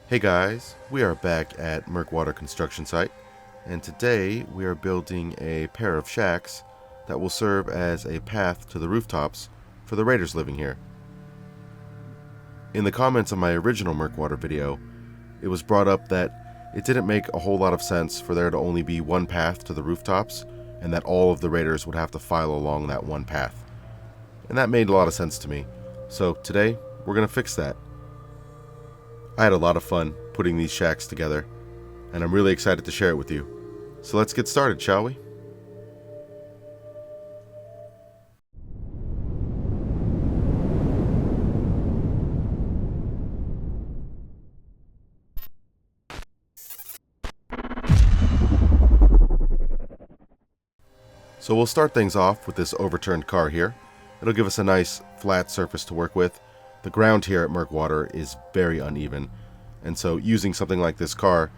Hey guys, we are back at Murkwater Construction Site, and today we are building a pair of shacks that will serve as a path to the rooftops for the raiders living here. In the comments on my original Murkwater video, it was brought up that it didn't make a whole lot of sense for there to only be one path to the rooftops, and that all of the raiders would have to file along that one path. And that made a lot of sense to me, so today we're going to fix that. I had a lot of fun putting these shacks together, and I'm really excited to share it with you. So let's get started, shall we? So we'll start things off with this overturned car here. It'll give us a nice flat surface to work with. The ground here at Murkwater is very uneven, and so using something like this car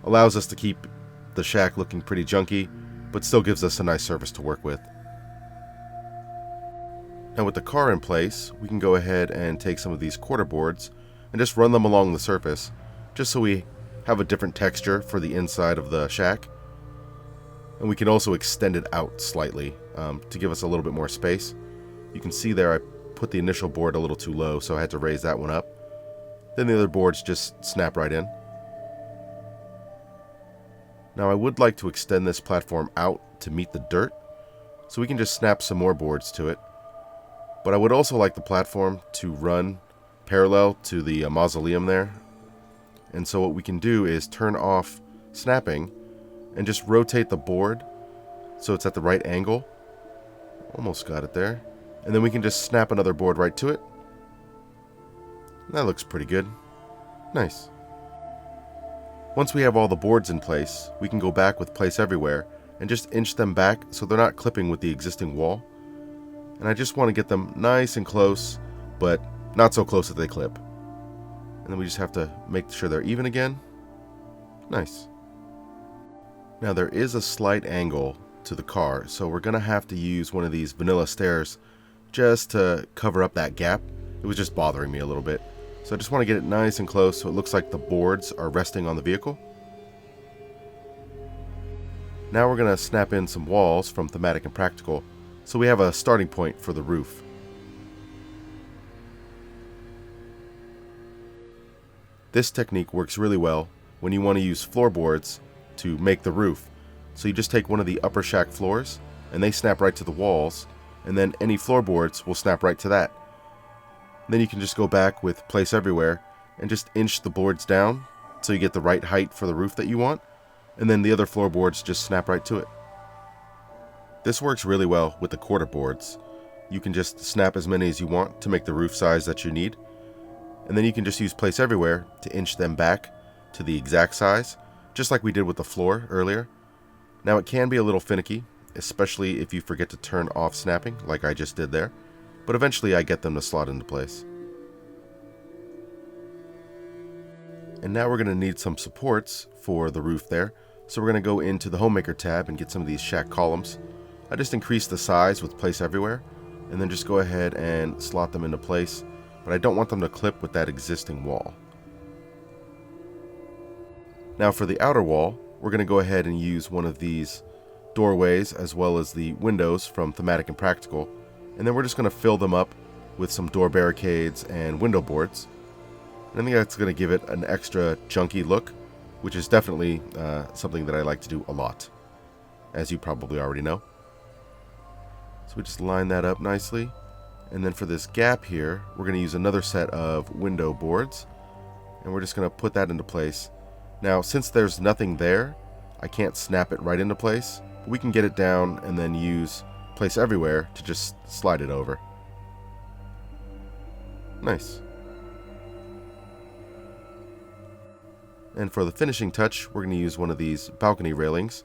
allows us to keep the shack looking pretty junky, but still gives us a nice surface to work with. Now with the car in place, we can go ahead and take some of these quarter boards and just run them along the surface, just so we have a different texture for the inside of the shack. And we can also extend it out slightly to give us a little bit more space. You can see there I put the initial board a little too low, so I had to raise that one up. Then the other boards just snap right in. Now I would like to extend this platform out to meet the dirt, so we can just snap some more boards to it. But I would also like the platform to run parallel to the mausoleum there. And so what we can do is turn off snapping and just rotate the board so it's at the right angle. Almost got it there. And then we can just snap another board right to it. That looks pretty good. Nice. Once we have all the boards in place, we can go back with Place Everywhere and just inch them back so they're not clipping with the existing wall. And I just want to get them nice and close, but not so close that they clip. And then we just have to make sure they're even again. Nice. Now there is a slight angle to the car, so we're going to have to use one of these vanilla stairs just to cover up that gap. It was just bothering me a little bit. So I just want to get it nice and close so it looks like the boards are resting on the vehicle. Now we're going to snap in some walls from Thematic and Practical so we have a starting point for the roof. This technique works really well when you want to use floorboards to make the roof. So you just take one of the upper shack floors and they snap right to the walls, and then any floorboards will snap right to that. Then you can just go back with Place Everywhere and just inch the boards down so you get the right height for the roof that you want, and then the other floorboards just snap right to it. This works really well with the quarter boards. You can just snap as many as you want to make the roof size that you need, and then you can just use Place Everywhere to inch them back to the exact size, just like we did with the floor earlier. Now it can be a little finicky, especially if you forget to turn off snapping like I just did there, but eventually I get them to slot into place. And now we're going to need some supports for the roof there, so we're going to go into the Homemaker tab and get some of these shack columns. I just increased the size with Place Everywhere, and then just go ahead and slot them into place, but I don't want them to clip with that existing wall. Now for the outer wall, we're going to go ahead and use one of these doorways as well as the windows from Thematic and Practical, and then we're just going to fill them up with some door barricades and window boards. And I think that's going to give it an extra junky look, which is definitely something that I like to do a lot, as you probably already know. So we just line that up nicely, and then for this gap here, we're going to use another set of window boards, and we're just going to put that into place. Now since there's nothing there, I can't snap it right into place, but we can get it down and then use Place Everywhere to just slide it over. Nice. And for the finishing touch, we're going to use one of these balcony railings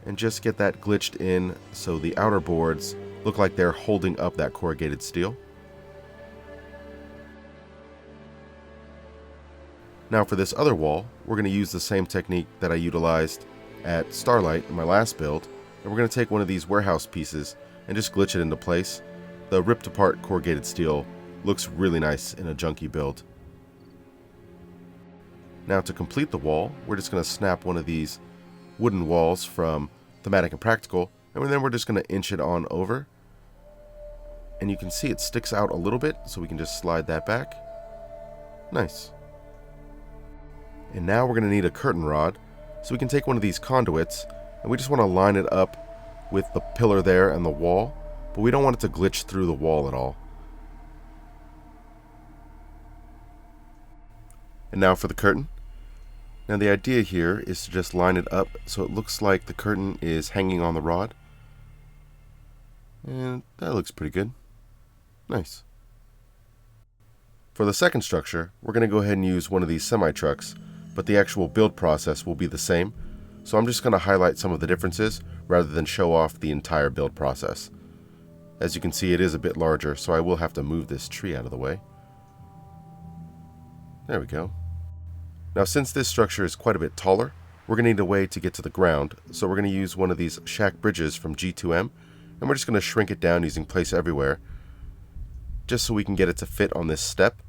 and just get that glitched in so the outer boards look like they're holding up that corrugated steel. Now for this other wall, we're going to use the same technique that I utilized at Starlight in my last build, and we're going to take one of these warehouse pieces and just glitch it into place. The ripped apart corrugated steel looks really nice in a junky build. Now to complete the wall, we're just going to snap one of these wooden walls from Thematic and Practical, and then we're just going to inch it on over. And you can see it sticks out a little bit, so we can just slide that back. Nice. And now we're going to need a curtain rod, so we can take one of these conduits, and we just want to line it up with the pillar there and the wall, but we don't want it to glitch through the wall at all. And now for the curtain. Now the idea here is to just line it up so it looks like the curtain is hanging on the rod. And that looks pretty good. Nice. For the second structure, we're going to go ahead and use one of these semi-trucks, but the actual build process will be the same. So I'm just going to highlight some of the differences rather than show off the entire build process. As you can see, it is a bit larger, so I will have to move this tree out of the way. There we go. Now since this structure is quite a bit taller, we're going to need a way to get to the ground, so we're going to use one of these shack bridges from G2M, and we're just going to shrink it down using Place Everywhere, just so we can get it to fit on this step.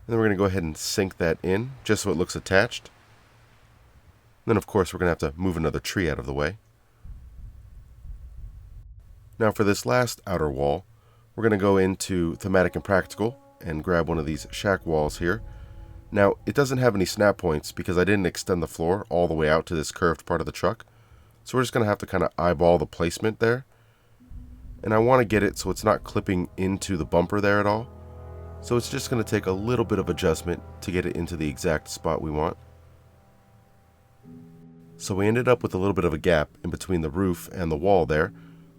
And then we're going to go ahead and sink that in, just so it looks attached. Then of course we're going to have to move another tree out of the way. Now for this last outer wall, we're going to go into Thematic and Practical and grab one of these shack walls here. Now, it doesn't have any snap points because I didn't extend the floor all the way out to this curved part of the truck. So we're just going to have to kind of eyeball the placement there. And I want to get it so it's not clipping into the bumper there at all. So it's just going to take a little bit of adjustment to get it into the exact spot we want. So we ended up with a little bit of a gap in between the roof and the wall there.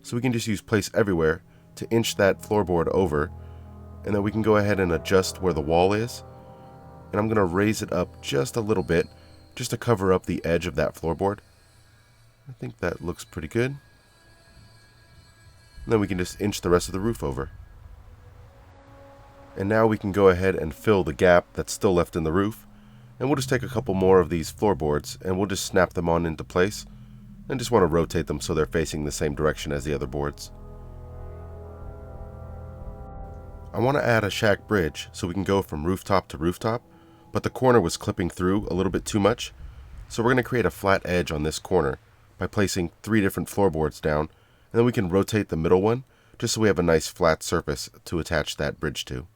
So we can just use Place Everywhere to inch that floorboard over. And then we can go ahead and adjust where the wall is. And I'm going to raise it up just a little bit, just to cover up the edge of that floorboard. I think that looks pretty good. And then we can just inch the rest of the roof over. And now we can go ahead and fill the gap that's still left in the roof. And we'll just take a couple more of these floorboards and we'll just snap them on into place. And just want to rotate them so they're facing the same direction as the other boards. I want to add a shack bridge so we can go from rooftop to rooftop. But the corner was clipping through a little bit too much, so we're going to create a flat edge on this corner by placing 3 different floorboards down, and then we can rotate the middle one just so we have a nice flat surface to attach that bridge to.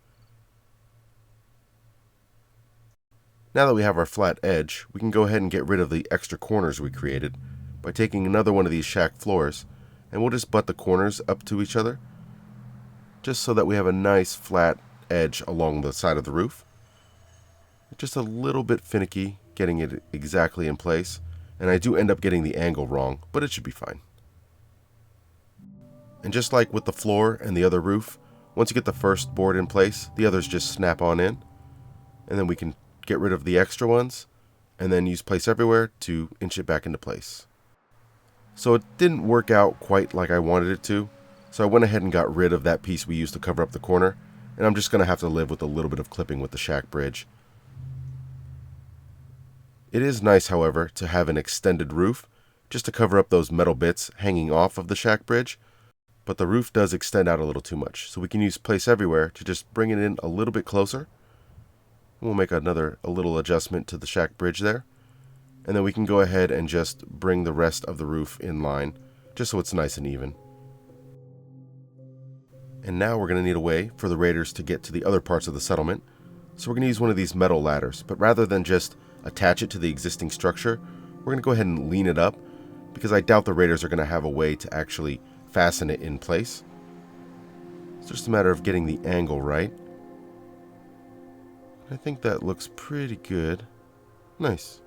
Now that we have our flat edge, we can go ahead and get rid of the extra corners we created by taking another one of these shack floors, and we'll just butt the corners up to each other just so that we have a nice flat edge along the side of the roof. Just a little bit finicky getting it exactly in place, and I do end up getting the angle wrong, but it should be fine. And just like with the floor and the other roof, once you get the first board in place, the others just snap on in, and then we can get rid of the extra ones, and then use Place Everywhere to inch it back into place. So it didn't work out quite like I wanted it to, so I went ahead and got rid of that piece we used to cover up the corner, and I'm just going to have to live with a little bit of clipping with the shack bridge. It is nice, however, to have an extended roof, just to cover up those metal bits hanging off of the shack bridge, but the roof does extend out a little too much, so we can use Place Everywhere to just bring it in a little bit closer. We'll make a little adjustment to the shack bridge there, and then we can go ahead and just bring the rest of the roof in line, just so it's nice and even. And now we're going to need a way for the raiders to get to the other parts of the settlement, so we're going to use one of these metal ladders, but rather than just attach it to the existing structure, we're going to go ahead and lean it up, because I doubt the raiders are going to have a way to actually fasten it in place. It's just a matter of getting the angle right. I think that looks pretty good. Nice.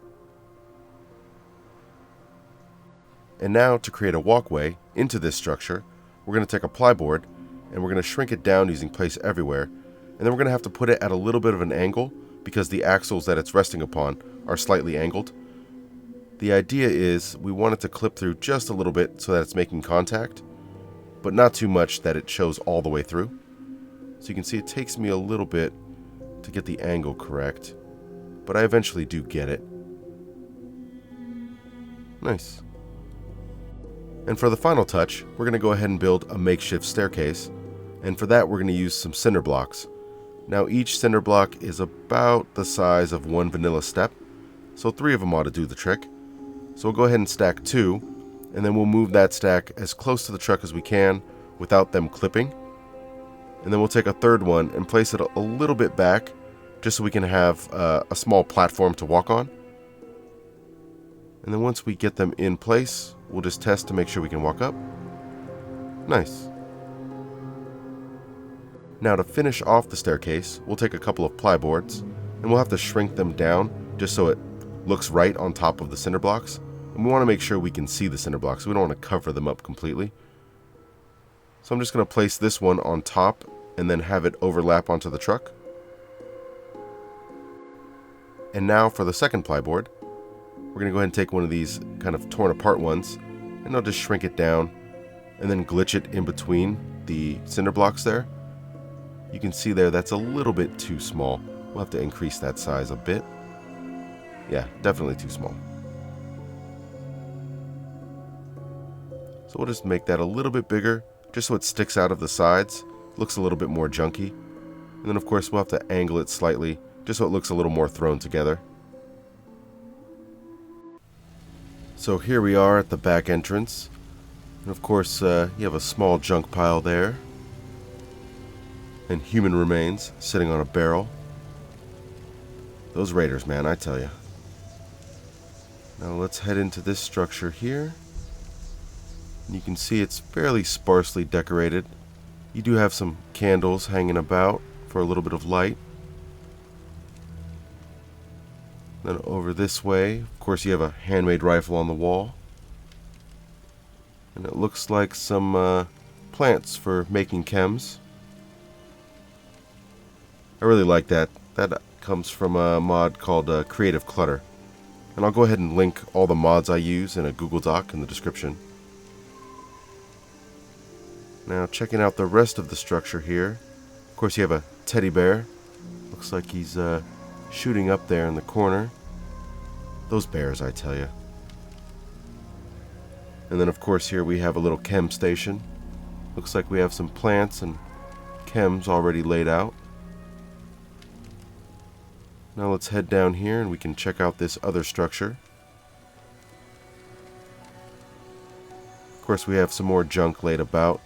And now to create a walkway into this structure, we're going to take a plyboard and we're going to shrink it down using Place Everywhere, and then we're going to have to put it at a little bit of an angle because the axles that it's resting upon are slightly angled. The idea is we want it to clip through just a little bit so that it's making contact, but not too much that it shows all the way through. So you can see it takes me a little bit to get the angle correct, but I eventually do get it. Nice. And for the final touch, we're going to go ahead and build a makeshift staircase, and for that we're going to use some cinder blocks. Now each cinder block is about the size of one vanilla step, so 3 of them ought to do the trick. So we'll go ahead and stack 2, and then we'll move that stack as close to the truck as we can without them clipping. And then we'll take a third one and place it a little bit back, just so we can have a small platform to walk on. And then once we get them in place, we'll just test to make sure we can walk up. Nice. Now to finish off the staircase, we'll take a couple of ply boards, and we'll have to shrink them down just so it looks right on top of the cinder blocks. And we want to make sure we can see the cinder blocks, so we don't want to cover them up completely. So I'm just going to place this one on top and then have it overlap onto the truck. And now for the second ply board, we're going to go ahead and take one of these kind of torn apart ones, and I'll just shrink it down and then glitch it in between the cinder blocks there. You can see there that's a little bit too small. We'll have to increase that size a bit. Yeah, definitely too small. So we'll just make that a little bit bigger, just so it sticks out of the sides. Looks a little bit more junky. And then of course we'll have to angle it slightly, just so it looks a little more thrown together. So here we are at the back entrance. And of course you have a small junk pile there. And human remains sitting on a barrel. Those raiders, man, I tell you. Now let's head into this structure here. And you can see it's fairly sparsely decorated. You do have some candles hanging about for a little bit of light. Then over this way, of course, you have a handmade rifle on the wall. And it looks like some plants for making chems. I really like that. That comes from a mod called Creative Clutter. And I'll go ahead and link all the mods I use in a Google Doc in the description. Now checking out the rest of the structure here. Of course you have a teddy bear. Looks like he's shooting up there in the corner. Those bears, I tell you. And then of course here we have a little chem station. Looks like we have some plants and chems already laid out. Now let's head down here and we can check out this other structure. Of course we have some more junk laid about.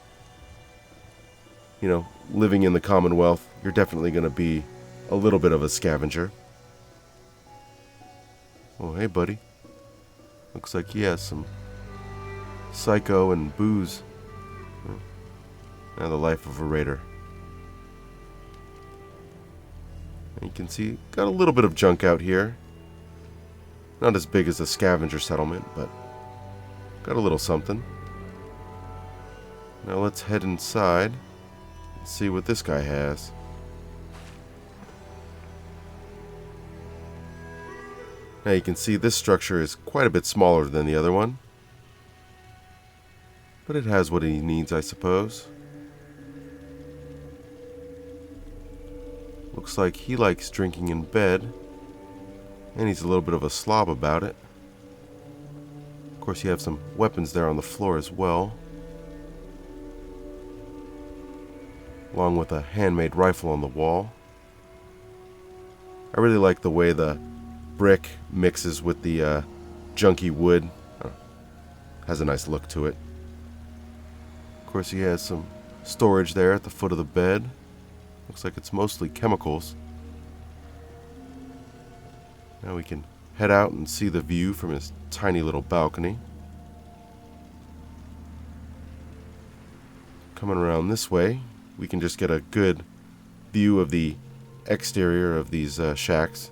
You know, living in the Commonwealth, you're definitely going to be a little bit of a scavenger. Oh, hey buddy. Looks like he has some psycho and booze. Now the life of a raider. And you can see, got a little bit of junk out here. Not as big as the scavenger settlement, but got a little something. Now let's head inside and see what this guy has. Now you can see this structure is quite a bit smaller than the other one. But it has what he needs, I suppose. Looks like he likes drinking in bed, and he's a little bit of a slob about it. Of course, you have some weapons there on the floor as well, along with a handmade rifle on the wall. I really like the way the brick mixes with the junky wood. Has a nice look to it. Of course, he has some storage there at the foot of the bed. Looks like it's mostly chemicals. Now we can head out and see the view from his tiny little balcony. Coming around this way, we can just get a good view of the exterior of these shacks.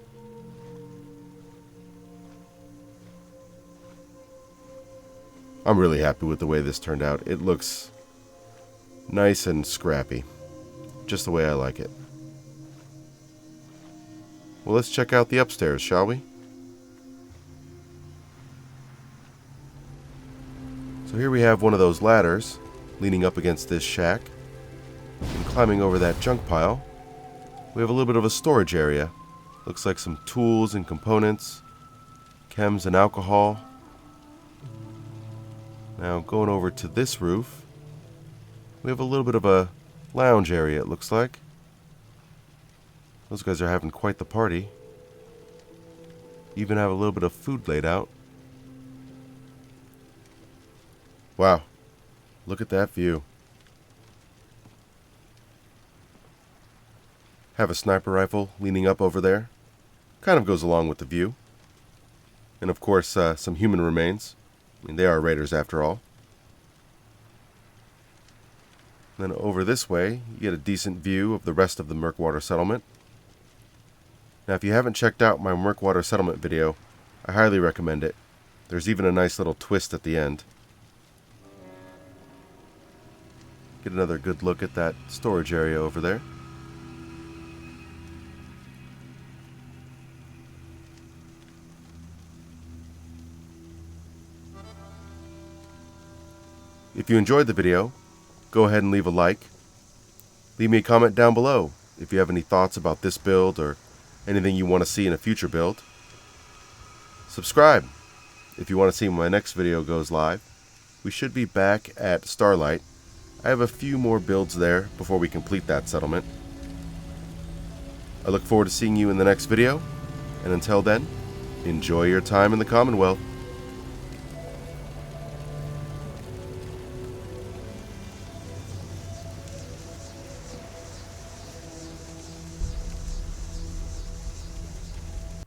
I'm really happy with the way this turned out. It looks nice and scrappy. Just the way I like it. Well, let's check out the upstairs, shall we? So here we have one of those ladders leaning up against this shack. And climbing over that junk pile, we have a little bit of a storage area. Looks like some tools and components, chems and alcohol. Now going over to this roof, we have a little bit of a lounge area, it looks like. Those guys are having quite the party. Even have a little bit of food laid out. Wow, look at that view. Have a sniper rifle leaning up over there. Kind of goes along with the view. And of course, some human remains. I mean, they are raiders after all. Then over this way, you get a decent view of the rest of the Murkwater settlement. Now, if you haven't checked out my Murkwater settlement video, I highly recommend it. There's even a nice little twist at the end. Get another good look at that storage area over there. If you enjoyed the video, go ahead and leave a like. Leave me a comment down below if you have any thoughts about this build or anything you want to see in a future build. Subscribe if you want to see when my next video goes live. We should be back at Starlight. I have a few more builds there before we complete that settlement. I look forward to seeing you in the next video, and until then, enjoy your time in the Commonwealth.